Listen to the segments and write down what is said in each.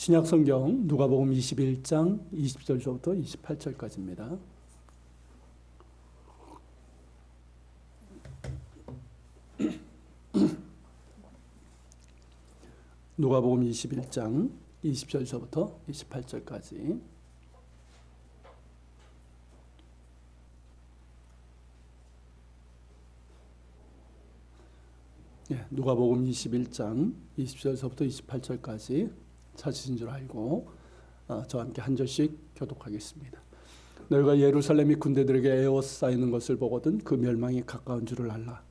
신약성경 누가복음 21장 20절부터 28절까지입니다. 누가복음 21장 20절부터 28절까지. 누가복음 21장 20절부터 28절까지 찾으신 줄 알고 저와 함께 한 절씩 교독하겠습니다. 너희가 예루살렘이 군대들에게 에워싸이는 것을 보거든 그 멸망이 가까운 줄을 알라.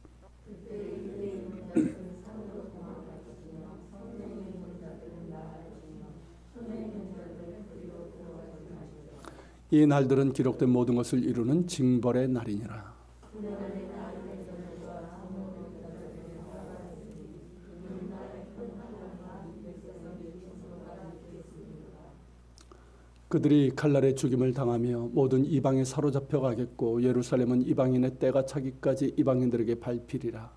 이 날들은 기록된 모든 것을 이루는 징벌의 날이니라. 그들이 칼날에 죽임을 당하며 모든 이방에 사로잡혀 가겠고 예루살렘은 이방인의 때가 차기까지 이방인들에게 밟히리라.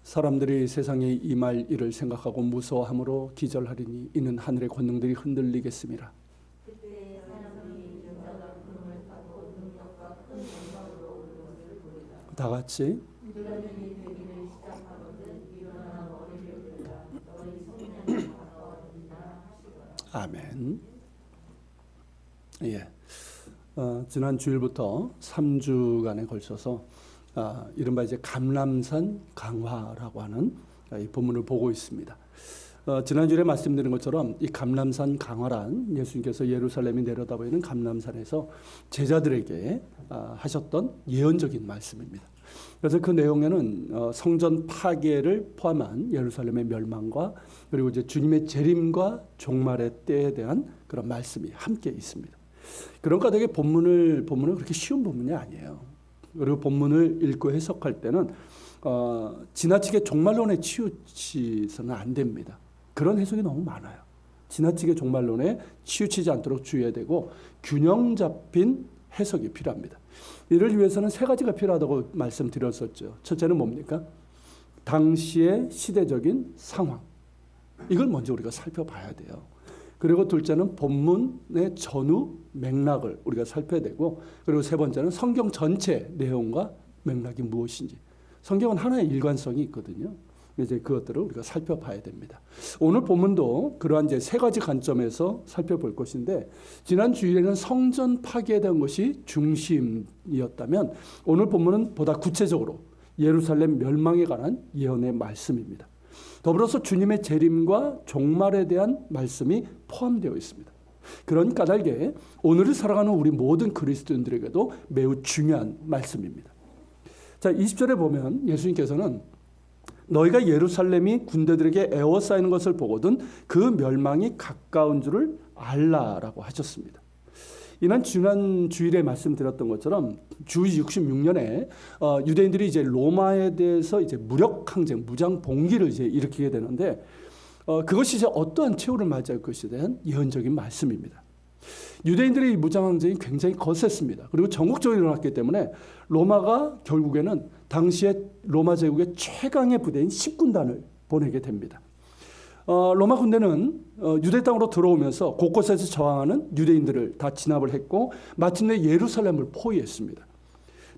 사람들이 세상에 임할 일을 생각하고 무서워함으로 기절하리니 이는 하늘의 권능들이 흔들리겠음이라. 다 같이 아멘. 지난 주일부터 3주간에 걸쳐서 이른바 이제 감람산 강화라고 하는 이 본문을 보고 있습니다. 지난주에 말씀드린 것처럼 이 감람산 강화란 예수님께서 예루살렘이 내려다보이는 감람산에서 제자들에게 하셨던 예언적인 말씀입니다. 그래서 그 내용에는 성전 파괴를 포함한 예루살렘의 멸망과 그리고 이제 주님의 재림과 종말의 때에 대한 그런 말씀이 함께 있습니다. 그런 까닭에 본문은 그렇게 쉬운 본문이 아니에요. 그리고 본문을 읽고 해석할 때는 지나치게 종말론에 치우치서는 안 됩니다. 그런 해석이 너무 많아요. 지나치게 종말론에 치우치지 않도록 주의해야 되고 균형 잡힌 해석이 필요합니다. 이를 위해서는 세 가지가 필요하다고 말씀드렸었죠. 첫째는 뭡니까? 당시의 시대적인 상황. 이걸 먼저 우리가 살펴봐야 돼요. 그리고 둘째는 본문의 전후 맥락을 우리가 살펴야 되고, 그리고 세 번째는 성경 전체 내용과 맥락이 무엇인지. 성경은 하나의 일관성이 있거든요. 이제 그것들을 우리가 살펴봐야 됩니다. 오늘 본문도 그러한 이제 세 가지 관점에서 살펴볼 것인데, 지난 주일에는 성전 파괴에 대한 것이 중심이었다면 오늘 본문은 보다 구체적으로 예루살렘 멸망에 관한 예언의 말씀입니다. 더불어서 주님의 재림과 종말에 대한 말씀이 포함되어 있습니다. 그런 까닭에 오늘을 살아가는 우리 모든 그리스도인들에게도 매우 중요한 말씀입니다. 자, 20절에 보면 예수님께서는 너희가 예루살렘이 군대들에게 에워싸이는 것을 보거든 그 멸망이 가까운 줄을 알라라고 하셨습니다. 이는 지난 주일에 말씀드렸던 것처럼 주 66년에 유대인들이 이제 로마에 대해서 이제 무력 항쟁, 무장 봉기를 이제 일으키게 되는데 그것이 이제 어떠한 최후를 맞이할 것에 대한 예언적인 말씀입니다. 유대인들의 이 무장 항쟁이 굉장히 거셌습니다. 그리고 전국적으로 일어났기 때문에 로마가 결국에는 당시에 로마 제국의 최강의 부대인 10군단을 보내게 됩니다. 로마 군대는 유대 땅으로 들어오면서 곳곳에서 저항하는 유대인들을 다 진압을 했고 마침내 예루살렘을 포위했습니다.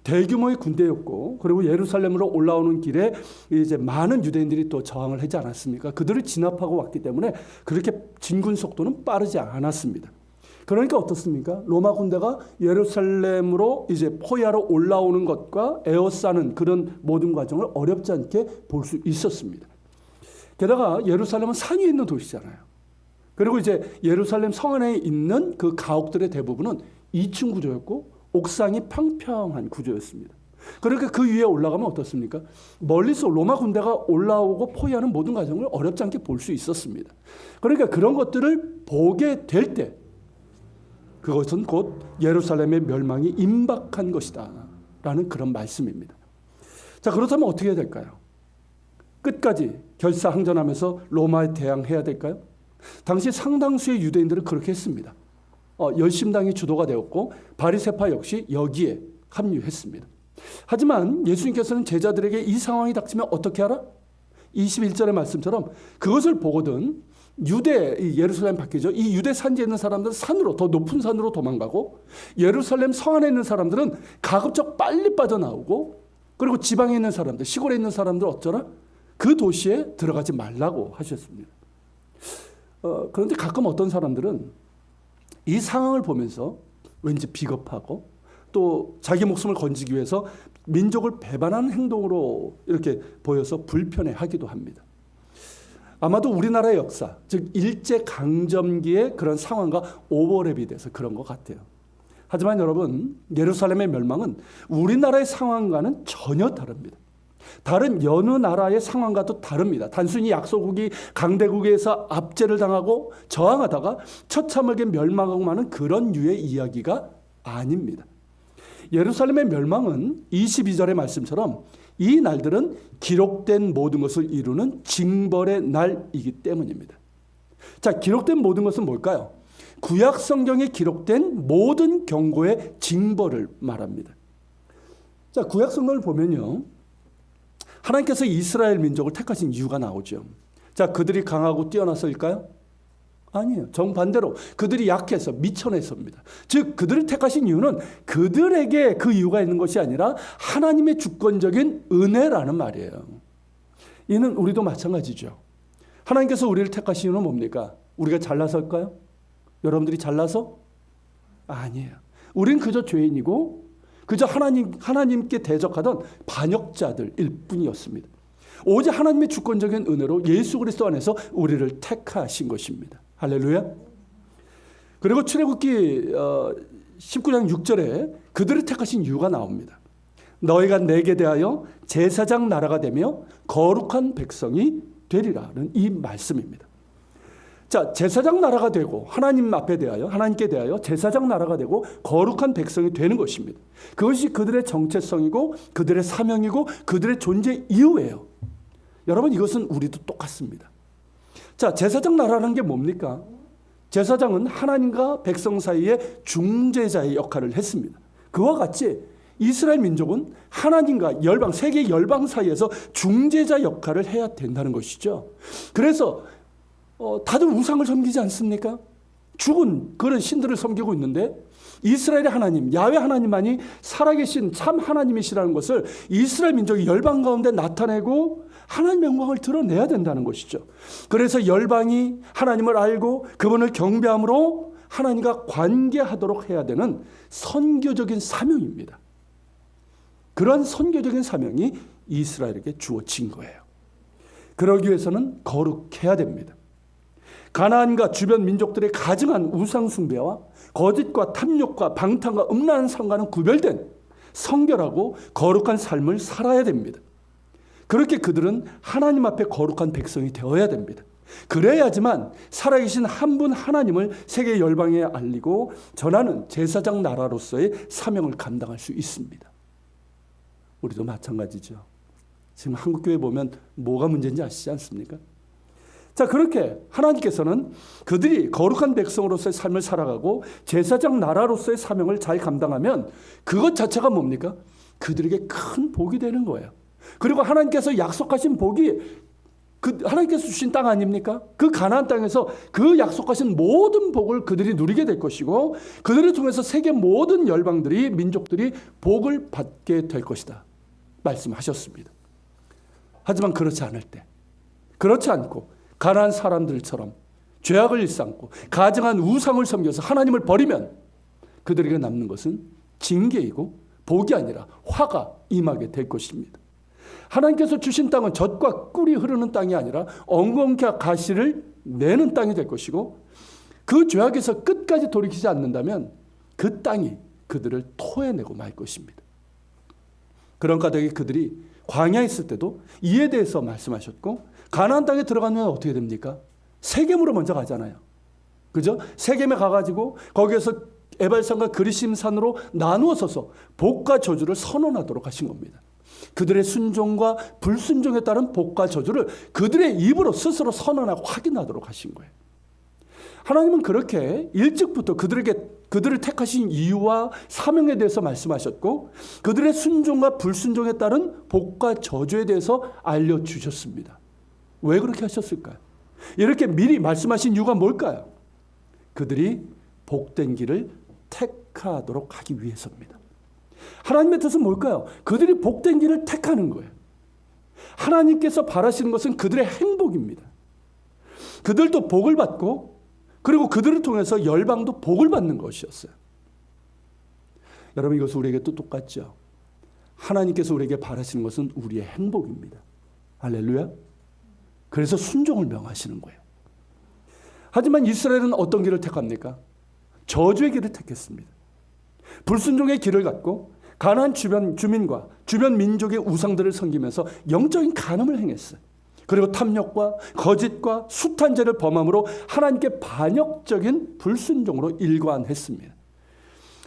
대규모의 군대였고, 그리고 예루살렘으로 올라오는 길에 이제 많은 유대인들이 또 저항을 하지 않았습니까? 그들을 진압하고 왔기 때문에 그렇게 진군 속도는 빠르지 않았습니다. 그러니까 어떻습니까? 로마 군대가 예루살렘으로 이제 포위하러 올라오는 것과 에워싸는 그런 모든 과정을 어렵지 않게 볼 수 있었습니다. 게다가 예루살렘은 산 위에 있는 도시잖아요. 그리고 이제 예루살렘 성 안에 있는 그 가옥들의 대부분은 2층 구조였고 옥상이 평평한 구조였습니다. 그러니까 그 위에 올라가면 어떻습니까? 멀리서 로마 군대가 올라오고 포위하는 모든 과정을 어렵지 않게 볼 수 있었습니다. 그러니까 그런 것들을 보게 될 때 그것은 곧 예루살렘의 멸망이 임박한 것이다 라는 그런 말씀입니다. 자, 그렇다면 어떻게 해야 될까요? 끝까지 결사항전하면서 로마에 대항해야 될까요? 당시 상당수의 유대인들은 그렇게 했습니다. 열심당이 주도가 되었고 바리새파 역시 여기에 합류했습니다. 하지만 예수님께서는 제자들에게 이 상황이 닥치면 어떻게 하라? 21절의 말씀처럼 그것을 보거든 예루살렘 밖이죠. 이 유대 산지에 있는 사람들은 산으로, 더 높은 산으로 도망가고, 예루살렘 성 안에 있는 사람들은 가급적 빨리 빠져나오고, 그리고 지방에 있는 사람들, 시골에 있는 사람들 어쩌라? 그 도시에 들어가지 말라고 하셨습니다. 그런데 가끔 어떤 사람들은 이 상황을 보면서 왠지 비겁하고 또 자기 목숨을 건지기 위해서 민족을 배반하는 행동으로 이렇게 보여서 불편해하기도 합니다. 아마도 우리나라의 역사, 즉 일제강점기의 그런 상황과 오버랩이 돼서 그런 것 같아요. 하지만 여러분, 예루살렘의 멸망은 우리나라의 상황과는 전혀 다릅니다. 다른 여느 나라의 상황과도 다릅니다. 단순히 약소국이 강대국에서 압제를 당하고 저항하다가 처참하게 멸망하고 마는 그런 류의 이야기가 아닙니다. 예루살렘의 멸망은 22절의 말씀처럼 이 날들은 기록된 모든 것을 이루는 징벌의 날이기 때문입니다. 자, 기록된 모든 것은 뭘까요? 구약 성경에 기록된 모든 경고의 징벌을 말합니다. 자, 구약 성경을 보면요, 하나님께서 이스라엘 민족을 택하신 이유가 나오죠. 자, 그들이 강하고 뛰어나서일까요? 아니에요. 정반대로 그들이 약해서 미천해서입니다. 즉 그들을 택하신 이유는 그들에게 그 이유가 있는 것이 아니라 하나님의 주권적인 은혜라는 말이에요. 이는 우리도 마찬가지죠. 하나님께서 우리를 택하신 이유는 뭡니까? 우리가 잘나서일까요? 여러분들이 잘나서? 아니에요. 우린 그저 죄인이고 그저 하나님께 대적하던 반역자들일 뿐이었습니다. 오직 하나님의 주권적인 은혜로 예수 그리스도 안에서 우리를 택하신 것입니다. 할렐루야. 그리고 출애굽기 19장 6절에 그들을 택하신 이유가 나옵니다. 너희가 내게 대하여 제사장 나라가 되며 거룩한 백성이 되리라는 이 말씀입니다. 자, 제사장 나라가 되고 하나님께 대하여 제사장 나라가 되고 거룩한 백성이 되는 것입니다. 그것이 그들의 정체성이고 그들의 사명이고 그들의 존재 이유예요. 여러분, 이것은 우리도 똑같습니다. 자, 제사장 나라라는 게 뭡니까? 제사장은 하나님과 백성 사이의 중재자의 역할을 했습니다. 그와 같이 이스라엘 민족은 하나님과 세계 열방 사이에서 중재자 역할을 해야 된다는 것이죠. 그래서 다들 우상을 섬기지 않습니까? 죽은 그런 신들을 섬기고 있는데 이스라엘의 하나님, 야훼 하나님만이 살아계신 참 하나님이시라는 것을 이스라엘 민족이 열방 가운데 나타내고 하나님의 영광을 드러내야 된다는 것이죠. 그래서 열방이 하나님을 알고 그분을 경배함으로 하나님과 관계하도록 해야 되는 선교적인 사명입니다. 그런 선교적인 사명이 이스라엘에게 주어진 거예요. 그러기 위해서는 거룩해야 됩니다. 가나안과 주변 민족들의 가증한 우상 숭배와 거짓과 탐욕과 방탕과 음란한 삶과는 구별된 성결하고 거룩한 삶을 살아야 됩니다. 그렇게 그들은 하나님 앞에 거룩한 백성이 되어야 됩니다. 그래야지만 살아계신 한 분 하나님을 세계 열방에 알리고 전하는 제사장 나라로서의 사명을 감당할 수 있습니다. 우리도 마찬가지죠. 지금 한국교회 보면 뭐가 문제인지 아시지 않습니까? 자, 그렇게 하나님께서는 그들이 거룩한 백성으로서의 삶을 살아가고 제사장 나라로서의 사명을 잘 감당하면 그것 자체가 뭡니까? 그들에게 큰 복이 되는 거예요. 그리고 하나님께서 약속하신 복이 하나님께서 주신 땅 아닙니까? 그 가나안 땅에서 그 약속하신 모든 복을 그들이 누리게 될 것이고 그들을 통해서 세계 모든 열방들이 민족들이 복을 받게 될 것이다 말씀하셨습니다. 하지만 그렇지 않을 때, 그렇지 않고 가난한 사람들처럼 죄악을 일삼고 가증한 우상을 섬겨서 하나님을 버리면 그들에게 남는 것은 징계이고 복이 아니라 화가 임하게 될 것입니다. 하나님께서 주신 땅은 젖과 꿀이 흐르는 땅이 아니라 엉겅퀴와 가시를 내는 땅이 될 것이고 그 죄악에서 끝까지 돌이키지 않는다면 그 땅이 그들을 토해내고 말 것입니다. 그런 까닭에 그들이 광야에 있을 때도 이에 대해서 말씀하셨고 가나안 땅에 들어가면 어떻게 됩니까? 세겜으로 먼저 가잖아요. 그죠? 세겜에 가가지고 거기에서 에발산과 그리심산으로 나누어 서서 복과 저주를 선언하도록 하신 겁니다. 그들의 순종과 불순종에 따른 복과 저주를 그들의 입으로 스스로 선언하고 확인하도록 하신 거예요. 하나님은 그렇게 일찍부터 그들에게 그들을 택하신 이유와 사명에 대해서 말씀하셨고 그들의 순종과 불순종에 따른 복과 저주에 대해서 알려주셨습니다. 왜 그렇게 하셨을까요? 이렇게 미리 말씀하신 이유가 뭘까요? 그들이 복된 길을 택하도록 하기 위해서입니다. 하나님의 뜻은 뭘까요? 그들이 복된 길을 택하는 거예요. 하나님께서 바라시는 것은 그들의 행복입니다. 그들도 복을 받고 그리고 그들을 통해서 열방도 복을 받는 것이었어요. 여러분, 이것은 우리에게 또 똑같죠. 하나님께서 우리에게 바라시는 것은 우리의 행복입니다. 할렐루야. 그래서 순종을 명하시는 거예요. 하지만 이스라엘은 어떤 길을 택합니까? 저주의 길을 택했습니다. 불순종의 길을 갖고 가나안 주변 주민과 주변 민족의 우상들을 섬기면서 영적인 간음을 행했어요. 그리고 탐욕과 거짓과 숱한 죄를 범함으로 하나님께 반역적인 불순종으로 일관했습니다.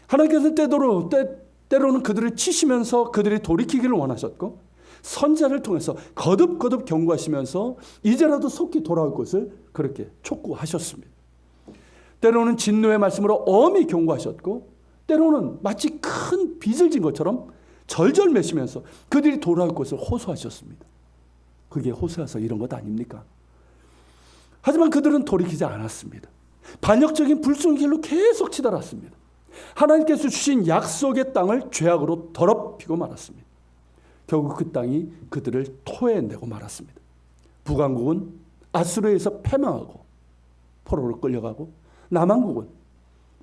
하나님께서 때로는 그들을 치시면서 그들이 돌이키기를 원하셨고 선지자를 통해서 거듭거듭 경고하시면서 이제라도 속히 돌아올 것을 그렇게 촉구하셨습니다. 때로는 진노의 말씀으로 엄히 경고하셨고 때로는 마치 큰 빚을 진 것처럼 절절매시면서 그들이 돌아올 것을 호소하셨습니다. 그게 호세아서 이런 것 아닙니까? 하지만 그들은 돌이키지 않았습니다. 반역적인 불순 길로 계속 치달았습니다. 하나님께서 주신 약속의 땅을 죄악으로 더럽히고 말았습니다. 결국 그 땅이 그들을 토해내고 말았습니다. 북왕국은 아수르에서 패망하고 포로로 끌려가고 남왕국은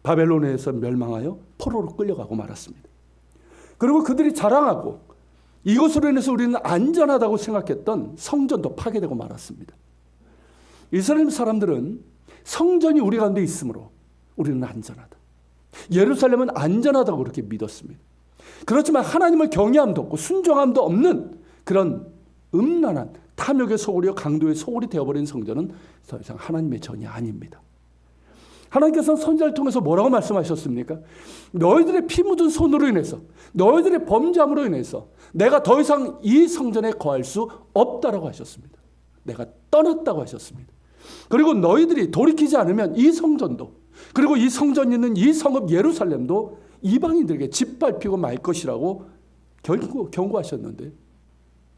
바벨론에서 멸망하여 포로로 끌려가고 말았습니다. 그리고 그들이 자랑하고 이것으로 인해서 우리는 안전하다고 생각했던 성전도 파괴되고 말았습니다. 이스라엘 사람들은 성전이 우리 가운데 있으므로 우리는 안전하다. 예루살렘은 안전하다고 그렇게 믿었습니다. 그렇지만 하나님을 경외함도 없고 순종함도 없는 그런 음란한 탐욕의 소굴이요 강도의 소굴이 되어버린 성전은 더 이상 하나님의 전이 아닙니다. 하나님께서는 선지자를 통해서 뭐라고 말씀하셨습니까? 너희들의 피 묻은 손으로 인해서 너희들의 범죄함으로 인해서 내가 더 이상 이 성전에 거할 수 없다라고 하셨습니다. 내가 떠났다고 하셨습니다. 그리고 너희들이 돌이키지 않으면 이 성전도 그리고 이 성전이 있는 이 성읍 예루살렘도 이방인들에게 짓밟히고 말 것이라고 경고하셨는데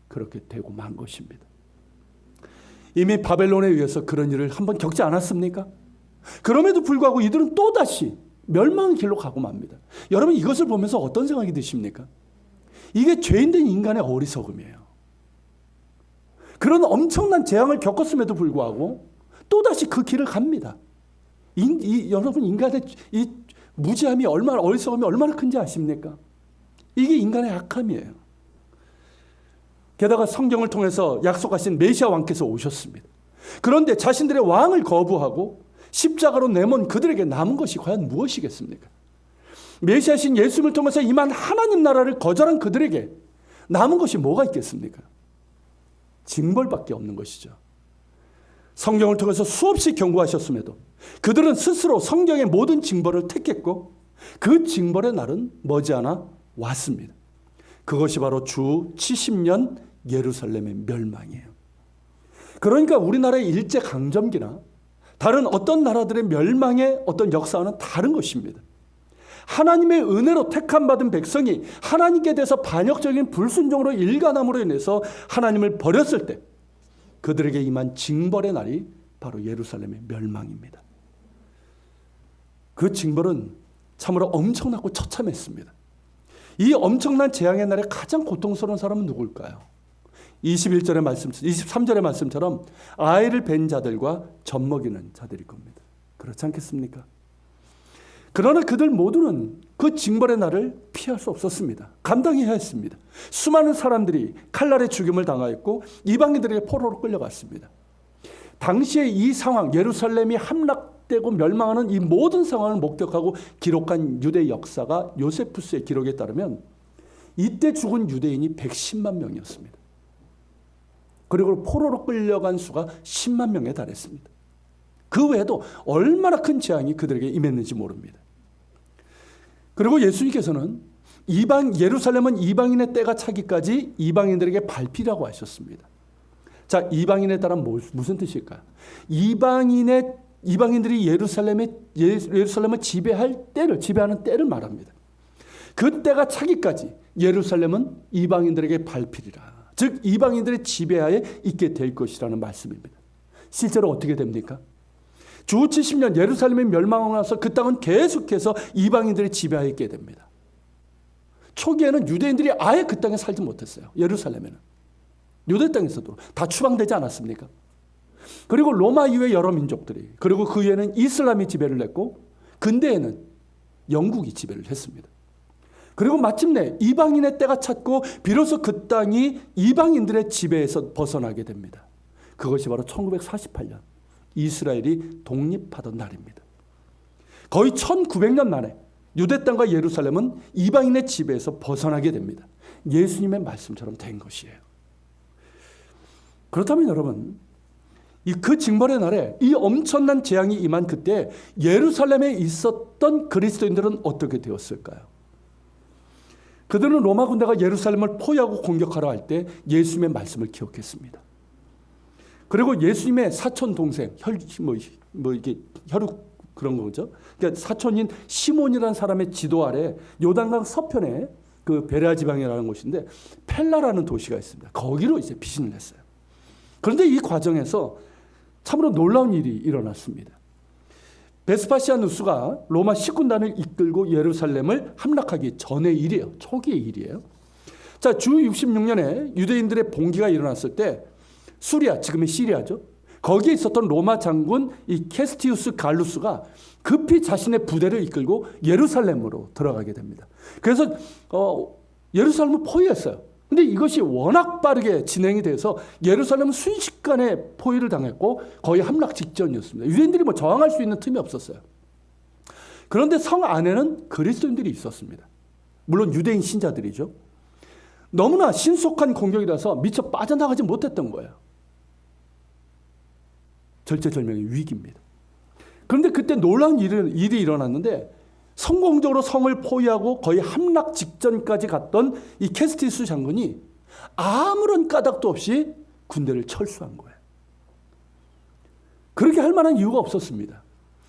그렇게 되고 만 것입니다. 이미 바벨론에 의해서 그런 일을 한번 겪지 않았습니까? 그럼에도 불구하고 이들은 또다시 멸망의 길로 가고 맙니다. 여러분, 이것을 보면서 어떤 생각이 드십니까? 이게 죄인된 인간의 어리석음이에요. 그런 엄청난 재앙을 겪었음에도 불구하고 또다시 그 길을 갑니다. 여러분, 인간의 이 무지함이 얼마나, 어리석음이 얼마나 큰지 아십니까? 이게 인간의 악함이에요. 게다가 성경을 통해서 약속하신 메시아 왕께서 오셨습니다. 그런데 자신들의 왕을 거부하고 십자가로 내몬 그들에게 남은 것이 과연 무엇이겠습니까? 메시아신 예수님을 통해서 임한 하나님 나라를 거절한 그들에게 남은 것이 뭐가 있겠습니까? 징벌밖에 없는 것이죠. 성경을 통해서 수없이 경고하셨음에도 그들은 스스로 성경의 모든 징벌을 택했고 그 징벌의 날은 머지않아 왔습니다. 그것이 바로 주 70년 예루살렘의 멸망이에요. 그러니까 우리나라의 일제강점기나 다른 어떤 나라들의 멸망의 어떤 역사와는 다른 것입니다. 하나님의 은혜로 택함받은 백성이 하나님께 대해서 반역적인 불순종으로 일관함으로 인해서 하나님을 버렸을 때 그들에게 임한 징벌의 날이 바로 예루살렘의 멸망입니다. 그 징벌은 참으로 엄청나고 처참했습니다. 이 엄청난 재앙의 날에 가장 고통스러운 사람은 누굴까요? 21절의 말씀, 23절의 말씀처럼 아이를 뵌 자들과 젖먹이는 자들일 겁니다. 그렇지 않겠습니까? 그러나 그들 모두는 그 징벌의 날을 피할 수 없었습니다. 감당해야 했습니다. 수많은 사람들이 칼날의 죽임을 당하였고 이방인들에게 포로로 끌려갔습니다. 당시에 이 상황, 예루살렘이 함락되고 멸망하는 이 모든 상황을 목격하고 기록한 유대 역사가 요세푸스의 기록에 따르면 이때 죽은 유대인이 110만 명이었습니다. 그리고 포로로 끌려간 수가 10만 명에 달했습니다. 그 외에도 얼마나 큰 재앙이 그들에게 임했는지 모릅니다. 그리고 예수님께서는 예루살렘은 이방인의 때가 차기까지 이방인들에게 밟히라고 하셨습니다. 자, 이방인에 따라 무슨 뜻일까요? 이방인의 이방인들이 예루살렘을 지배하는 때를 말합니다. 그 때가 차기까지 예루살렘은 이방인들에게 밟히리라. 즉 이방인들의 지배하에 있게 될 것이라는 말씀입니다. 실제로 어떻게 됩니까? 주 70년 예루살렘이 멸망하고 나서 그 땅은 계속해서 이방인들의 지배하에 있게 됩니다. 초기에는 유대인들이 아예 그 땅에 살지 못했어요. 예루살렘에는. 유대 땅에서도 다 추방되지 않았습니까? 그리고 로마 이후의 여러 민족들이, 그리고 그 이후에는 이슬람이 지배를 했고 근대에는 영국이 지배를 했습니다. 그리고 마침내 이방인의 때가 찼고 비로소 그 땅이 이방인들의 지배에서 벗어나게 됩니다. 그것이 바로 1948년 이스라엘이 독립하던 날입니다. 거의 1900년 만에 유대 땅과 예루살렘은 이방인의 지배에서 벗어나게 됩니다. 예수님의 말씀처럼 된 것이에요. 그렇다면 여러분, 그 징벌의 날에 이 엄청난 재앙이 임한 그때 예루살렘에 있었던 그리스도인들은 어떻게 되었을까요? 그들은 로마 군대가 예루살렘을 포위하고 공격하러 할 때 예수님의 말씀을 기억했습니다. 그리고 예수님의 사촌 동생, 이게 혈육 그런 거죠. 그러니까 사촌인 시몬이라는 사람의 지도 아래 요단강 서편에 그 베레아 지방이라는 곳인데 펠라라는 도시가 있습니다. 거기로 이제 피신을 했어요. 그런데 이 과정에서 참으로 놀라운 일이 일어났습니다. 베스파시아누스가 로마 식군단을 이끌고 예루살렘을 함락하기 전의 일이에요. 초기의 일이에요. 자, 주 66년에 유대인들의 봉기가 일어났을 때 수리아, 지금의 시리아죠. 거기에 있었던 로마 장군 이 캐스티우스 갈루스가 급히 자신의 부대를 이끌고 예루살렘으로 들어가게 됩니다. 그래서 예루살렘을 포위했어요. 근데 이것이 워낙 빠르게 진행이 돼서 예루살렘은 순식간에 포위를 당했고 거의 함락 직전이었습니다. 유대인들이 저항할 수 있는 틈이 없었어요. 그런데 성 안에는 그리스도인들이 있었습니다. 물론 유대인 신자들이죠. 너무나 신속한 공격이라서 미처 빠져나가지 못했던 거예요. 절체절명의 위기입니다. 그런데 그때 놀라운 일이 일어났는데 성공적으로 성을 포위하고 거의 함락 직전까지 갔던 이 캐스티우스 장군이 아무런 까닭도 없이 군대를 철수한 거예요. 그렇게 할 만한 이유가 없었습니다.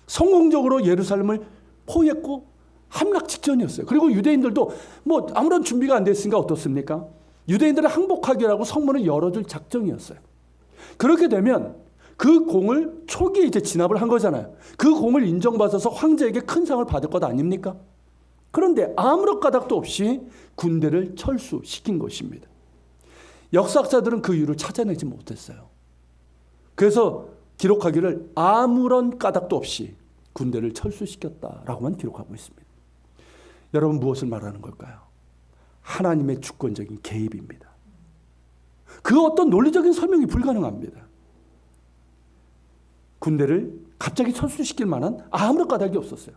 성공적으로 예루살렘을 포위했고 함락 직전이었어요. 그리고 유대인들도 아무런 준비가 안 됐으니까 어떻습니까? 유대인들을 항복하기라고 성문을 열어줄 작정이었어요. 그렇게 되면 그 공을 초기에 이제 진압을 한 거잖아요. 그 공을 인정받아서 황제에게 큰 상을 받을 것 아닙니까? 그런데 아무런 까닭도 없이 군대를 철수시킨 것입니다. 역사학자들은 그 이유를 찾아내지 못했어요. 그래서 기록하기를 아무런 까닭도 없이 군대를 철수시켰다라고만 기록하고 있습니다. 여러분, 무엇을 말하는 걸까요? 하나님의 주권적인 개입입니다. 그 어떤 논리적인 설명이 불가능합니다. 군대를 갑자기 철수시킬 만한 아무런 까닭이 없었어요.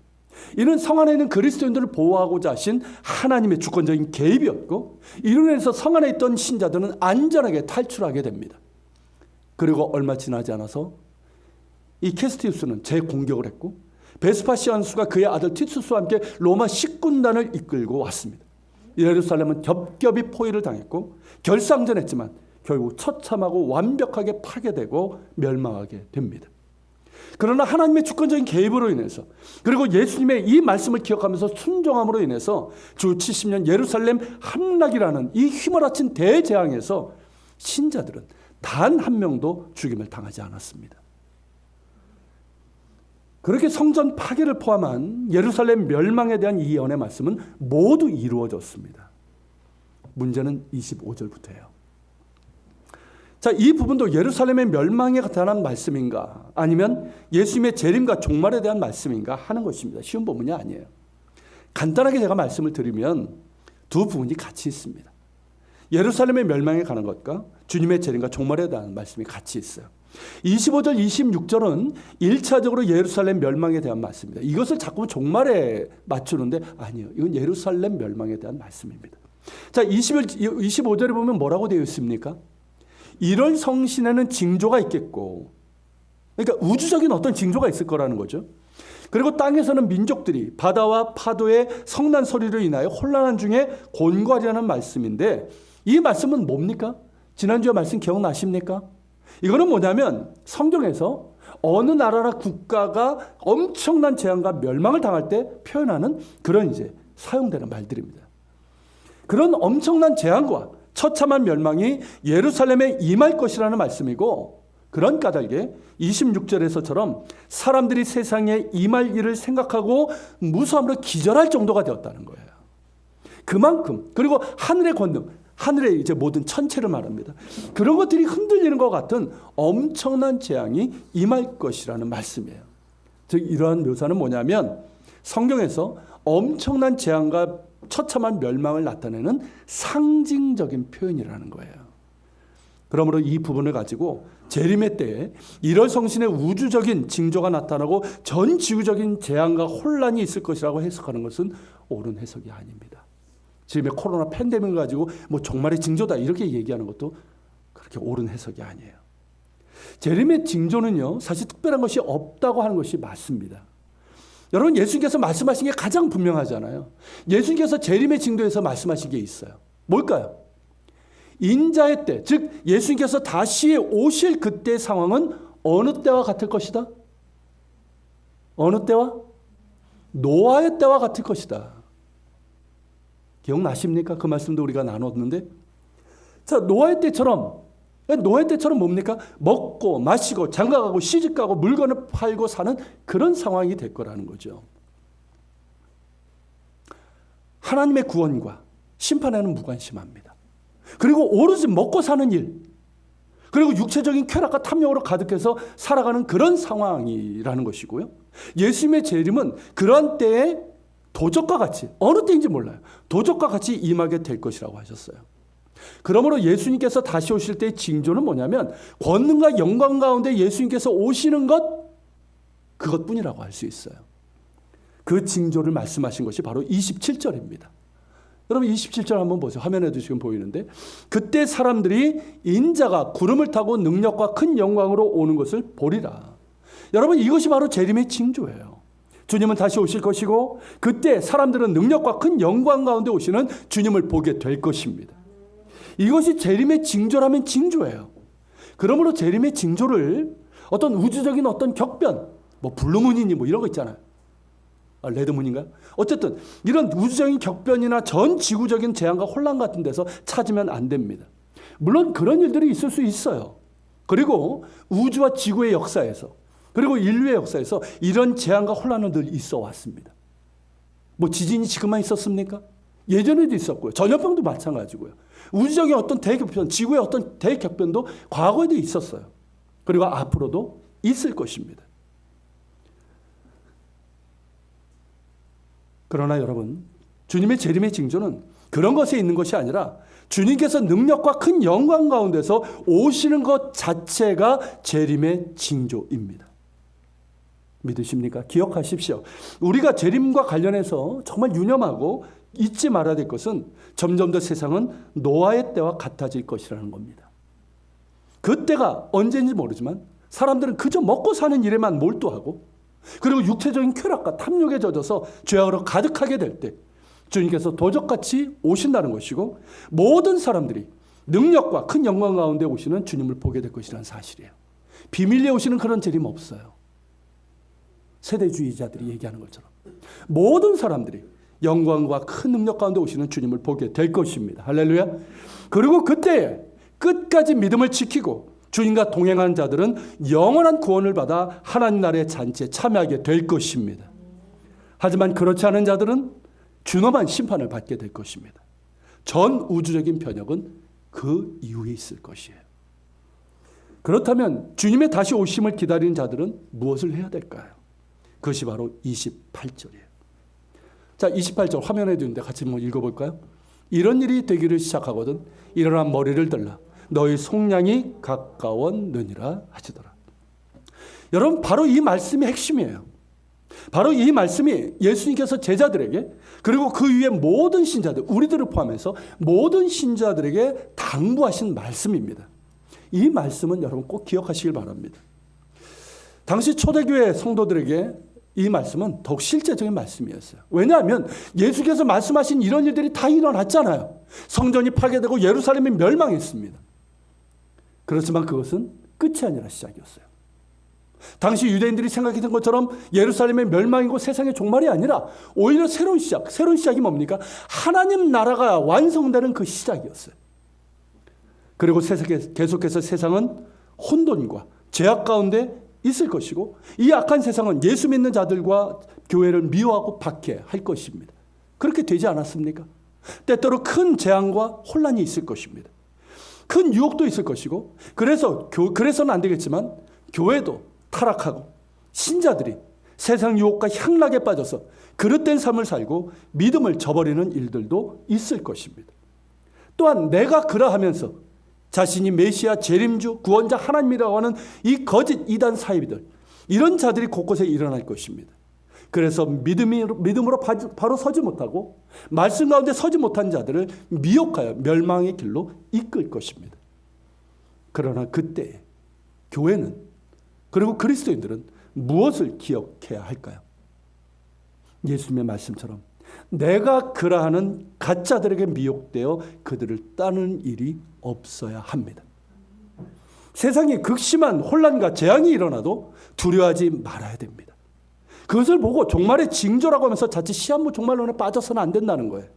이는 성 안에 있는 그리스도인들을 보호하고자 하신 하나님의 주권적인 개입이었고, 이로 인해서 성 안에 있던 신자들은 안전하게 탈출하게 됩니다. 그리고 얼마 지나지 않아서 이 캐스티우스는 재공격을 했고 베스파시아누스가 그의 아들 티투스와 함께 로마 식군단을 이끌고 왔습니다. 예루살렘은 겹겹이 포위를 당했고 결상전했지만 결국 처참하고 완벽하게 파괴되고 멸망하게 됩니다. 그러나 하나님의 주권적인 개입으로 인해서, 그리고 예수님의 이 말씀을 기억하면서 순종함으로 인해서 주 70년 예루살렘 함락이라는 이 휘몰아친 대재앙에서 신자들은 단 한 명도 죽임을 당하지 않았습니다. 그렇게 성전 파괴를 포함한 예루살렘 멸망에 대한 이 예언의 말씀은 모두 이루어졌습니다. 문제는 25절부터예요. 자, 이 부분도 예루살렘의 멸망에 관한 말씀인가 아니면 예수님의 재림과 종말에 대한 말씀인가 하는 것입니다. 쉬운 부분이 아니에요. 간단하게 제가 말씀을 드리면 두 부분이 같이 있습니다. 예루살렘의 멸망에 관한 것과 주님의 재림과 종말에 대한 말씀이 같이 있어요. 25절, 26절은 1차적으로 예루살렘 멸망에 대한 말씀입니다. 이것을 자꾸 종말에 맞추는데 아니에요. 이건 예루살렘 멸망에 대한 말씀입니다. 자, 25절에 보면 뭐라고 되어 있습니까? 이럴 성신에는 징조가 있겠고, 그러니까 우주적인 어떤 징조가 있을 거라는 거죠. 그리고 땅에서는 민족들이 바다와 파도의 성난 소리로 인하여 혼란한 중에 곤고하리라는 말씀인데, 이 말씀은 뭡니까? 지난주에 말씀 기억나십니까? 이거는 뭐냐면 성경에서 어느 나라나 국가가 엄청난 재앙과 멸망을 당할 때 표현하는 그런 이제 사용되는 말들입니다. 그런 엄청난 재앙과 처참한 멸망이 예루살렘에 임할 것이라는 말씀이고, 그런 까닭에 26절에서처럼 사람들이 세상에 임할 일을 생각하고 무서움으로 기절할 정도가 되었다는 거예요. 그만큼, 그리고 하늘의 권능, 하늘의 이제 모든 천체를 말합니다. 그런 것들이 흔들리는 것 같은 엄청난 재앙이 임할 것이라는 말씀이에요. 즉 이러한 묘사는 뭐냐면 성경에서 엄청난 재앙과 처참한 멸망을 나타내는 상징적인 표현이라는 거예요. 그러므로 이 부분을 가지고 재림의 때에 1월 성신의 우주적인 징조가 나타나고 전 지구적인 재앙과 혼란이 있을 것이라고 해석하는 것은 옳은 해석이 아닙니다. 지금의 코로나 팬데믹을 가지고 뭐 종말의 징조다 이렇게 얘기하는 것도 그렇게 옳은 해석이 아니에요. 재림의 징조는요, 사실 특별한 것이 없다고 하는 것이 맞습니다. 여러분, 예수님께서 말씀하신 게 가장 분명하잖아요. 예수님께서 재림의 징조에서 말씀하신 게 있어요. 뭘까요? 인자의 때, 즉 예수님께서 다시 오실 그때의 상황은 어느 때와 같을 것이다? 어느 때와? 노아의 때와 같을 것이다. 기억나십니까? 그 말씀도 우리가 나눴는데, 자, 노아의 때처럼 뭡니까? 먹고 마시고 장가가고 시집가고 물건을 팔고 사는 그런 상황이 될 거라는 거죠. 하나님의 구원과 심판에는 무관심합니다. 그리고 오로지 먹고 사는 일, 그리고 육체적인 쾌락과 탐욕으로 가득해서 살아가는 그런 상황이라는 것이고요. 예수님의 재림은 그런 때에 도적과 같이, 어느 때인지 몰라요, 도적과 같이 임하게 될 것이라고 하셨어요. 그러므로 예수님께서 다시 오실 때의 징조는 뭐냐면 권능과 영광 가운데 예수님께서 오시는 것, 그것뿐이라고 할 수 있어요. 그 징조를 말씀하신 것이 바로 27절입니다. 여러분 27절 한번 보세요. 화면에도 지금 보이는데, 그때 사람들이 인자가 구름을 타고 능력과 큰 영광으로 오는 것을 보리라. 여러분, 이것이 바로 재림의 징조예요. 주님은 다시 오실 것이고 그때 사람들은 능력과 큰 영광 가운데 오시는 주님을 보게 될 것입니다. 이것이 재림의 징조라면 징조예요. 그러므로 재림의 징조를 어떤 우주적인 어떤 격변, 뭐 블루문이니 뭐 이런 거 있잖아요. 레드문인가요? 어쨌든 이런 우주적인 격변이나 전 지구적인 재앙과 혼란 같은 데서 찾으면 안 됩니다. 물론 그런 일들이 있을 수 있어요. 그리고 우주와 지구의 역사에서, 그리고 인류의 역사에서 이런 재앙과 혼란은 늘 있어 왔습니다. 뭐 지진이 지금만 있었습니까? 예전에도 있었고요. 전염병도 마찬가지고요. 우주적인 어떤 대격변, 지구의 어떤 대격변도 과거에도 있었어요. 그리고 앞으로도 있을 것입니다. 그러나 여러분, 주님의 재림의 징조는 그런 것에 있는 것이 아니라 주님께서 능력과 큰 영광 가운데서 오시는 것 자체가 재림의 징조입니다. 믿으십니까? 기억하십시오. 우리가 재림과 관련해서 정말 유념하고 잊지 말아야 될 것은 점점 더 세상은 노아의 때와 같아질 것이라는 겁니다. 그때가 언제인지 모르지만 사람들은 그저 먹고 사는 일에만 몰두하고, 그리고 육체적인 쾌락과 탐욕에 젖어서 죄악으로 가득하게 될 때 주님께서 도적같이 오신다는 것이고, 모든 사람들이 능력과 큰 영광 가운데 오시는 주님을 보게 될 것이라는 사실이에요. 비밀리에 오시는 그런 재림 없어요. 세대주의자들이 얘기하는 것처럼 모든 사람들이 영광과 큰 능력 가운데 오시는 주님을 보게 될 것입니다. 할렐루야. 그리고 그때 끝까지 믿음을 지키고 주님과 동행한 자들은 영원한 구원을 받아 하나님 나라의 잔치에 참여하게 될 것입니다. 하지만 그렇지 않은 자들은 준엄한 심판을 받게 될 것입니다. 전 우주적인 변혁은 그 이후에 있을 것이에요. 그렇다면 주님의 다시 오심을 기다리는 자들은 무엇을 해야 될까요? 그것이 바로 28절이에요. 자, 28절 화면에 두는데 같이 한번 읽어볼까요? 이런 일이 되기를 시작하거든 일어나 머리를 들라 너희 속량이 가까웠느니라 하시더라. 여러분, 바로 이 말씀이 핵심이에요. 바로 이 말씀이 예수님께서 제자들에게, 그리고 그 위에 모든 신자들, 우리들을 포함해서 모든 신자들에게 당부하신 말씀입니다. 이 말씀은 여러분 꼭 기억하시길 바랍니다. 당시 초대교회 성도들에게 이 말씀은 더욱 실제적인 말씀이었어요. 왜냐하면 예수께서 말씀하신 이런 일들이 다 일어났잖아요. 성전이 파괴되고 예루살렘이 멸망했습니다. 그렇지만 그것은 끝이 아니라 시작이었어요. 당시 유대인들이 생각했던 것처럼 예루살렘의 멸망이고 세상의 종말이 아니라 오히려 새로운 시작이 뭡니까? 하나님 나라가 완성되는 그 시작이었어요. 그리고 계속해서 세상은 혼돈과 죄악 가운데 있을 것이고, 이 악한 세상은 예수 믿는 자들과 교회를 미워하고 박해할 것입니다. 그렇게 되지 않았습니까? 때때로 큰 재앙과 혼란이 있을 것입니다. 큰 유혹도 있을 것이고, 그래서는 안 되겠지만 교회도 타락하고 신자들이 세상 유혹과 향락에 빠져서 그릇된 삶을 살고 믿음을 저버리는 일들도 있을 것입니다. 또한 내가 그러하면서 자신이 메시아, 재림주, 구원자 하나님이라고 하는 이 거짓 이단 사이비들, 이런 자들이 곳곳에 일어날 것입니다. 그래서 믿음으로 바로 서지 못하고 말씀 가운데 서지 못한 자들을 미혹하여 멸망의 길로 이끌 것입니다. 그러나 그때 교회는, 그리고 그리스도인들은 무엇을 기억해야 할까요? 예수님의 말씀처럼 내가 그러하는 가짜들에게 미혹되어 그들을 따르는 일이 없어야 합니다. 세상에 극심한 혼란과 재앙이 일어나도 두려워하지 말아야 됩니다. 그것을 보고 종말의 징조라고 하면서 자칫 시한부 종말론에 빠져서는 안 된다는 거예요.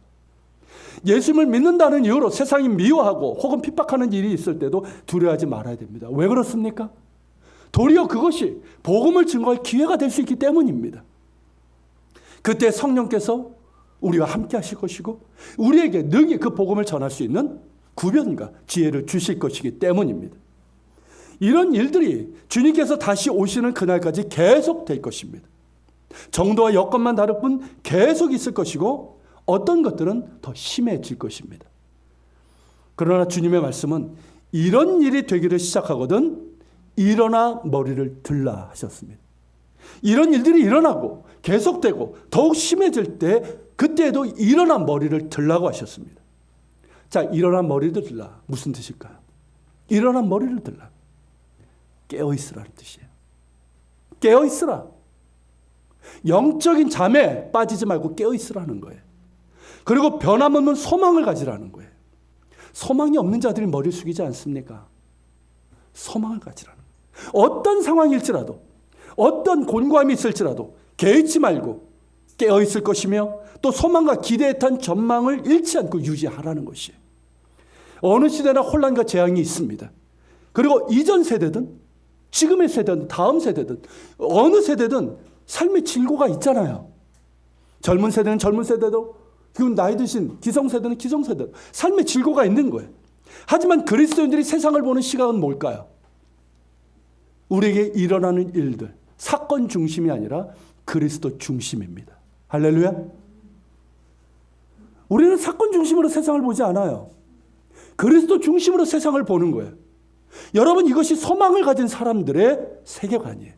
예수님을 믿는다는 이유로 세상이 미워하고 혹은 핍박하는 일이 있을 때도 두려워하지 말아야 됩니다. 왜 그렇습니까? 도리어 그것이 복음을 증거할 기회가 될 수 있기 때문입니다. 그때 성령께서 우리와 함께 하실 것이고 우리에게 능히 그 복음을 전할 수 있는 구변과 지혜를 주실 것이기 때문입니다. 이런 일들이 주님께서 다시 오시는 그날까지 계속 될 것입니다. 정도와 여건만 다를 뿐 계속 있을 것이고 어떤 것들은 더 심해질 것입니다. 그러나 주님의 말씀은 이런 일이 되기를 시작하거든 일어나 머리를 들라 하셨습니다. 이런 일들이 일어나고 계속되고 더욱 심해질 때 그때에도 일어나 머리를 들라고 하셨습니다. 자, 일어나 머리를 들라. 무슨 뜻일까요? 일어나 머리를 들라. 깨어있으라는 뜻이에요. 깨어있으라. 영적인 잠에 빠지지 말고 깨어있으라는 거예요. 그리고 변함없는 소망을 가지라는 거예요. 소망이 없는 자들이 머리를 숙이지 않습니까? 소망을 가지라는 거예요. 어떤 상황일지라도 어떤 곤고함이 있을지라도 개의치 말고 깨어있을 것이며 또 소망과 기대에 탄 전망을 잃지 않고 유지하라는 것이에요. 어느 시대나 혼란과 재앙이 있습니다. 그리고 이전 세대든 지금의 세대든 다음 세대든 어느 세대든 삶의 질고가 있잖아요. 젊은 세대는 젊은 세대도 그리고 나이 드신 기성세대는 기성세대도 삶의 질고가 있는 거예요. 하지만 그리스도인들이 세상을 보는 시각은 뭘까요? 우리에게 일어나는 일들, 사건 중심이 아니라 그리스도 중심입니다. 할렐루야. 우리는 사건 중심으로 세상을 보지 않아요. 그리스도 중심으로 세상을 보는 거예요. 여러분, 이것이 소망을 가진 사람들의 세계관이에요.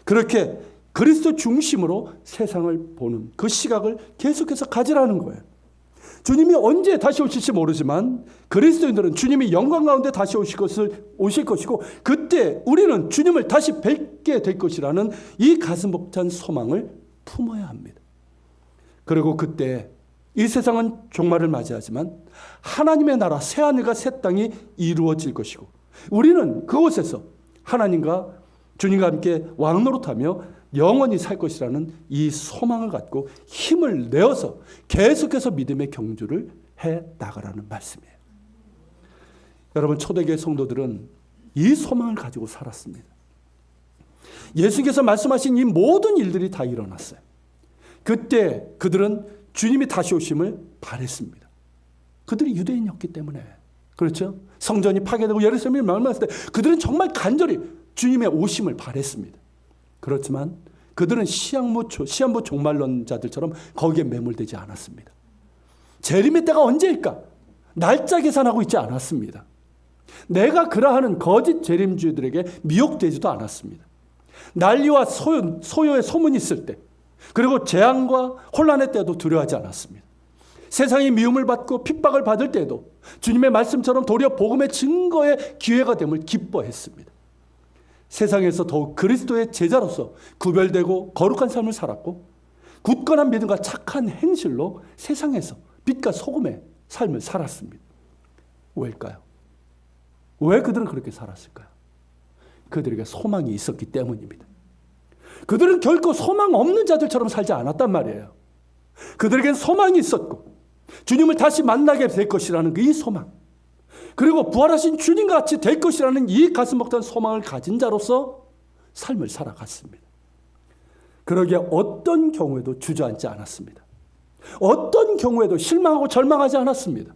그렇게 그리스도 중심으로 세상을 보는 그 시각을 계속해서 가지라는 거예요. 주님이 언제 다시 오실지 모르지만 그리스도인들은 주님이 영광 가운데 다시 오실 것이고 그때 우리는 주님을 다시 뵙게 될 것이라는 이 가슴 벅찬 소망을 품어야 합니다. 그리고 그때 이 세상은 종말을 맞이하지만 하나님의 나라 새하늘과 새 땅이 이루어질 것이고 우리는 그곳에서 하나님과 주님과 함께 왕노릇하며 영원히 살 것이라는 이 소망을 갖고 힘을 내어서 계속해서 믿음의 경주를 해 나가라는 말씀이에요. 여러분, 초대교회 성도들은 이 소망을 가지고 살았습니다. 예수께서 말씀하신 이 모든 일들이 다 일어났어요. 그때 그들은 주님이 다시 오심을 바랬습니다. 그들이 유대인이었기 때문에. 그렇죠? 성전이 파괴되고 예루살렘이 멸망했을 때 그들은 정말 간절히 주님의 오심을 바랬습니다. 그렇지만 그들은 시한부 종말론자들처럼 거기에 매몰되지 않았습니다. 재림의 때가 언제일까? 날짜 계산하고 있지 않았습니다. 내가 그러하는 거짓 재림주의들에게 미혹되지도 않았습니다. 난리와 소요의 소문이 있을 때 그리고 재앙과 혼란의 때도 두려워하지 않았습니다. 세상이 미움을 받고 핍박을 받을 때도 주님의 말씀처럼 도리어 복음의 증거의 기회가 됨을 기뻐했습니다. 세상에서 더욱 그리스도의 제자로서 구별되고 거룩한 삶을 살았고 굳건한 믿음과 착한 행실로 세상에서 빛과 소금의 삶을 살았습니다. 왜일까요? 왜 그들은 그렇게 살았을까요? 그들에게 소망이 있었기 때문입니다. 그들은 결코 소망 없는 자들처럼 살지 않았단 말이에요. 그들에겐 소망이 있었고 주님을 다시 만나게 될 것이라는 이 소망, 그리고 부활하신 주님과 같이 될 것이라는 이 가슴 벅찬 소망을 가진 자로서 삶을 살아갔습니다. 그러기에 어떤 경우에도 주저앉지 않았습니다. 어떤 경우에도 실망하고 절망하지 않았습니다.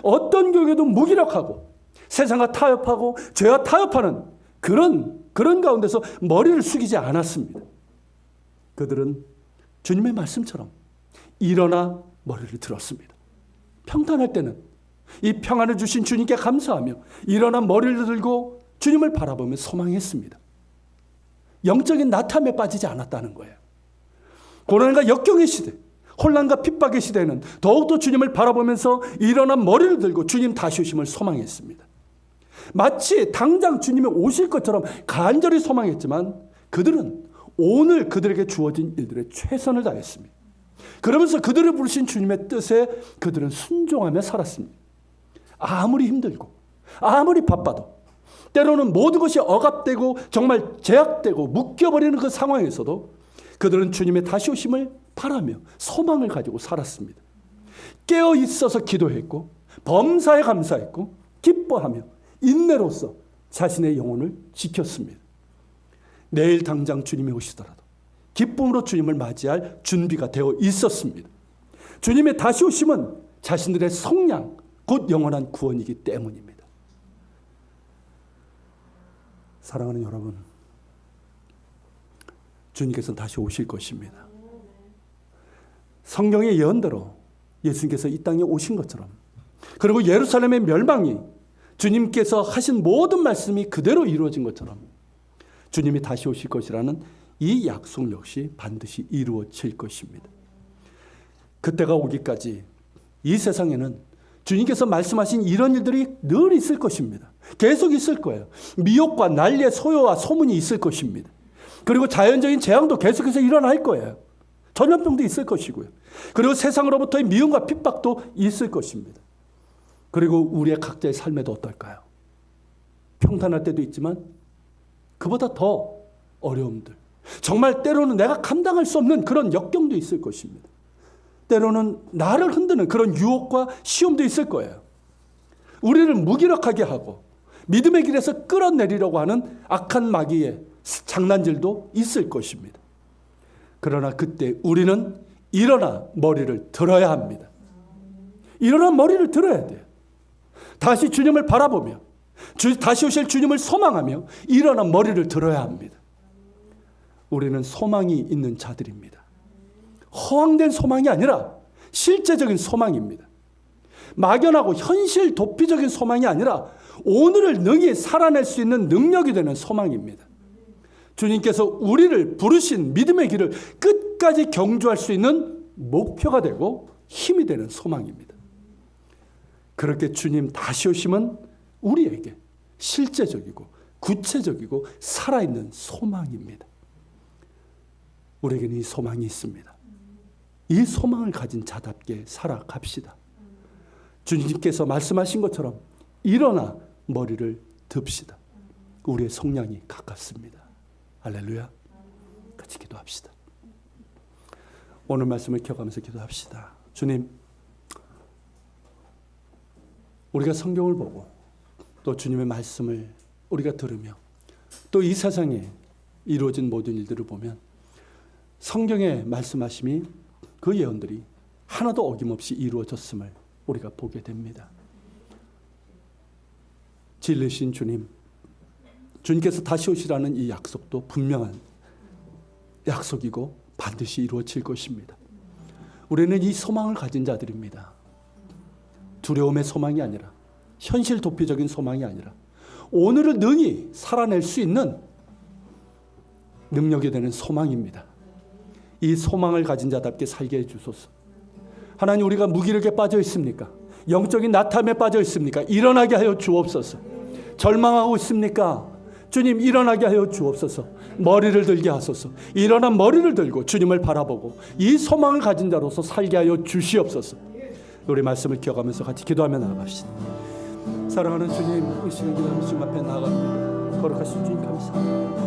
어떤 경우에도 무기력하고 세상과 타협하고 죄와 타협하는 그런 가운데서 머리를 숙이지 않았습니다. 그들은 주님의 말씀처럼 일어나 머리를 들었습니다. 평탄할 때는 이 평안을 주신 주님께 감사하며 일어나 머리를 들고 주님을 바라보며 소망했습니다. 영적인 나탐에 빠지지 않았다는 거예요. 고난과 역경의 시대, 혼란과 핍박의 시대에는 더욱더 주님을 바라보면서 일어나 머리를 들고 주님 다시 오심을 소망했습니다. 마치 당장 주님이 오실 것처럼 간절히 소망했지만 그들은 오늘 그들에게 주어진 일들에 최선을 다했습니다. 그러면서 그들을 부르신 주님의 뜻에 그들은 순종하며 살았습니다. 아무리 힘들고 아무리 바빠도, 때로는 모든 것이 억압되고 정말 제약되고 묶여버리는 그 상황에서도 그들은 주님의 다시 오심을 바라며 소망을 가지고 살았습니다. 깨어 있어서 기도했고 범사에 감사했고 기뻐하며 인내로서 자신의 영혼을 지켰습니다. 내일 당장 주님이 오시더라도 기쁨으로 주님을 맞이할 준비가 되어 있었습니다. 주님의 다시 오심은 자신들의 속량, 곧 영원한 구원이기 때문입니다. 사랑하는 여러분, 주님께서는 다시 오실 것입니다. 성경의 예언대로 예수님께서 이 땅에 오신 것처럼, 그리고 예루살렘의 멸망이 주님께서 하신 모든 말씀이 그대로 이루어진 것처럼 주님이 다시 오실 것이라는 이 약속 역시 반드시 이루어질 것입니다. 그때가 오기까지 이 세상에는 주님께서 말씀하신 이런 일들이 늘 있을 것입니다. 계속 있을 거예요. 미혹과 난리의 소요와 소문이 있을 것입니다. 그리고 자연적인 재앙도 계속해서 일어날 거예요. 전염병도 있을 것이고요. 그리고 세상으로부터의 미움과 핍박도 있을 것입니다. 그리고 우리의 각자의 삶에도 어떨까요? 평탄할 때도 있지만 그보다 더 어려움들, 정말 때로는 내가 감당할 수 없는 그런 역경도 있을 것입니다. 때로는 나를 흔드는 그런 유혹과 시험도 있을 거예요. 우리를 무기력하게 하고 믿음의 길에서 끌어내리려고 하는 악한 마귀의 장난질도 있을 것입니다. 그러나 그때 우리는 일어나 머리를 들어야 합니다. 일어나 머리를 들어야 돼요. 다시 주님을 바라보며 다시 오실 주님을 소망하며 일어나 머리를 들어야 합니다. 우리는 소망이 있는 자들입니다. 허황된 소망이 아니라 실제적인 소망입니다. 막연하고 현실 도피적인 소망이 아니라 오늘을 능히 살아낼 수 있는 능력이 되는 소망입니다. 주님께서 우리를 부르신 믿음의 길을 끝까지 경주할 수 있는 목표가 되고 힘이 되는 소망입니다. 그렇게 주님 다시 오심은 우리에게 실제적이고 구체적이고 살아있는 소망입니다. 우리에게는 이 소망이 있습니다. 이 소망을 가진 자답게 살아갑시다. 주님께서 말씀하신 것처럼 일어나 머리를 듭시다. 우리의 속량이 가깝습니다. 할렐루야. 같이 기도합시다. 오늘 말씀을 기억하면서 기도합시다. 주님, 우리가 성경을 보고 또 주님의 말씀을 우리가 들으며 또 이 세상에 이루어진 모든 일들을 보면 성경의 말씀하심이 그 예언들이 하나도 어김없이 이루어졌음을 우리가 보게 됩니다. 진리신 주님, 주님께서 다시 오시라는 이 약속도 분명한 약속이고 반드시 이루어질 것입니다. 우리는 이 소망을 가진 자들입니다. 두려움의 소망이 아니라 현실 도피적인 소망이 아니라 오늘을 능히 살아낼 수 있는 능력이 되는 소망입니다. 이 소망을 가진 자답게 살게 해주소서. 하나님, 우리가 무기력에 빠져 있습니까? 영적인 나탐에 빠져 있습니까? 일어나게 하여 주옵소서. 절망하고 있습니까? 주님, 일어나게 하여 주옵소서. 머리를 들게 하소서. 일어나 머리를 들고 주님을 바라보고 이 소망을 가진 자로서 살게 하여 주시옵소서. 우리 말씀을 기억하면서 같이 기도하며 나아갑시다. 사랑하는 주님, 이 시간 기도하며 주님 앞에 나아갑니다. 거룩하신 주님 감사합니다.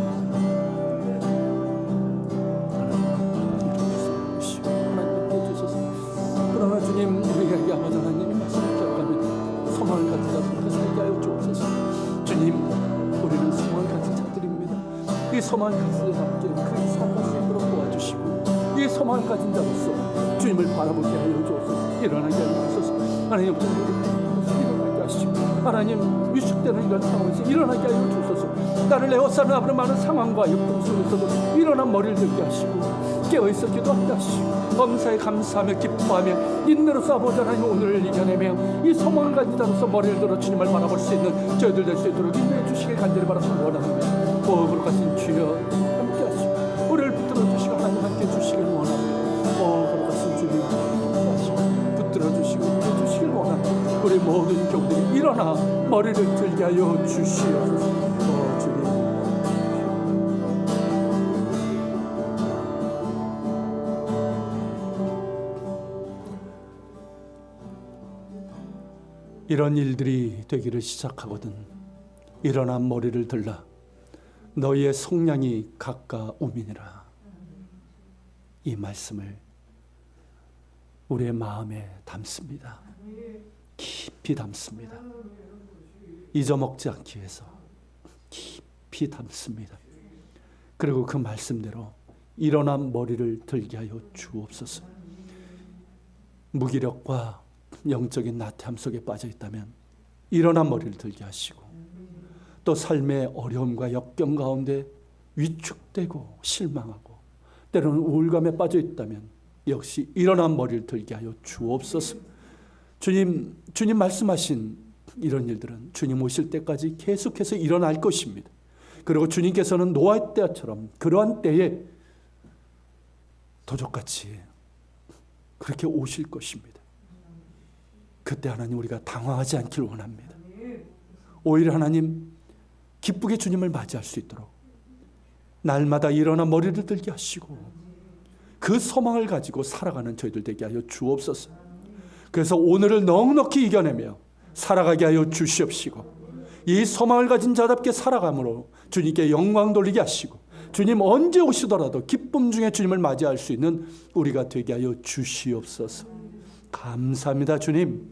그러나 주님, 우리에게 아버지 하나님이 말씀을 기억하면 소망을 가진 자들과 살게 하여 주옵소서. 주님, 우리는 소망을 가진 자들입니다. 이 소망을 가진 자답게 그 살아갈 수 있도록 도와주시고, 이 소망을 가진 자로서 주님을 바라보게 하여 주옵소서. 일어나게 하여 주옵소서. 하나님, 일어나게 하시고, 하나님, 위축되는 이런 상황에서 일어나게 하여 주옵소서. 나를 에워싸는 아무런 많은 상황과 역경 속에서도 일어난 머리를 들게 하시고, 깨어있어 기도하게 하시고, 범사에 감사하며 기뻐하며 인내로서 아버지 하나님 오늘을 이겨내며 이 소망을 가진 자로서 머리를 들어 주님을 바라볼 수 있는 저희들 될 수 있도록 인도해 주시길 간절히 바라서 원합니다. 거룩하신 주여 함께 하시고 우리를 붙들어 주시고 하나님 함께 주시길 원합니다. 거룩하신 주님 함께 하시고 붙들어 주시고 함께 주시길 원합니다. 우리 모든 교우들이 일어나 머리를 들게 하여 주시옵소서. 주님, 이런 일들이 되기를 시작하거든 일어나 머리를 들라 너희의 속량이 가까우미니라. 이 말씀을 우리의 마음에 담습니다. 깊이 담습니다. 잊어먹지 않기 위해서 깊이 담습니다. 그리고 그 말씀대로 일어나 머리를 들게 하여 주옵소서. 무기력과 영적인 나태함 속에 빠져 있다면 일어나 머리를 들게 하시고, 또 삶의 어려움과 역경 가운데 위축되고 실망하고 때로는 우울감에 빠져 있다면 역시 일어나 머리를 들게 하여 주옵소서. 주님 말씀하신 이런 일들은 주님 오실 때까지 계속해서 일어날 것입니다. 그리고 주님께서는 노아 때처럼 그러한 때에 도적같이 그렇게 오실 것입니다. 그때 하나님 우리가 당황하지 않길 원합니다. 오히려 하나님 기쁘게 주님을 맞이할 수 있도록 날마다 일어나 머리를 들게 하시고 그 소망을 가지고 살아가는 저희들 되게 하여 주옵소서. 그래서 오늘을 넉넉히 이겨내며 살아가게 하여 주시옵시고, 이 소망을 가진 자답게 살아감으로 주님께 영광 돌리게 하시고, 주님 언제 오시더라도 기쁨 중에 주님을 맞이할 수 있는 우리가 되게 하여 주시옵소서. 감사합니다 주님.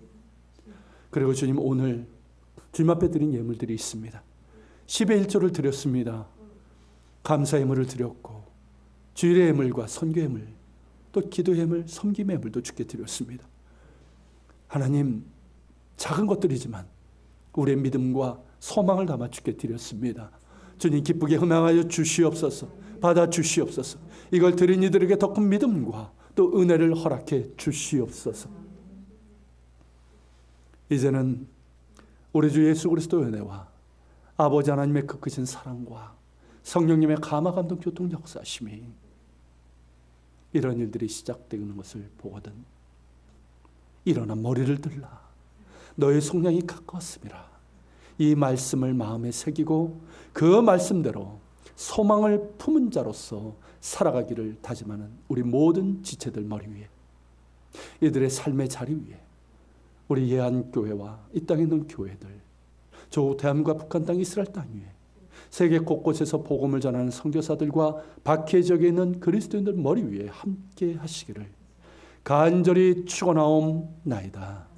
그리고 주님, 오늘 주님 앞에 드린 예물들이 있습니다. 10의 1조를 드렸습니다. 감사의 예물을 드렸고 주일의 예물과 선교 예물, 또 기도 예물, 섬김의 예물도 주께 드렸습니다. 하나님, 작은 것들이지만 우리의 믿음과 소망을 담아 주께 드렸습니다. 주님 기쁘게 흥망하여 주시옵소서. 받아 주시옵소서. 이걸 드린 이들에게 더 큰 믿음과 또 은혜를 허락해 주시옵소서. 이제는 우리 주 예수 그리스도의 은혜와 아버지 하나님의 그 크신 사랑과 성령님의 감화 감동 교통 역사심이 이런 일들이 시작되는 것을 보거든 일어나 머리를 들라 너의 속량이 가까웠음이라. 이 말씀을 마음에 새기고 그 말씀대로 소망을 품은 자로서 살아가기를 다짐하는 우리 모든 지체들 머리 위에, 이들의 삶의 자리 위에 우리 예한교회와 이 땅에 있는 교회들, 저 대한민국과 북한 땅, 이스라엘 땅 위에 세계 곳곳에서 복음을 전하는 선교사들과 박해 지역에 있는 그리스도인들 머리 위에 함께 하시기를 간절히 축원하옵나이다.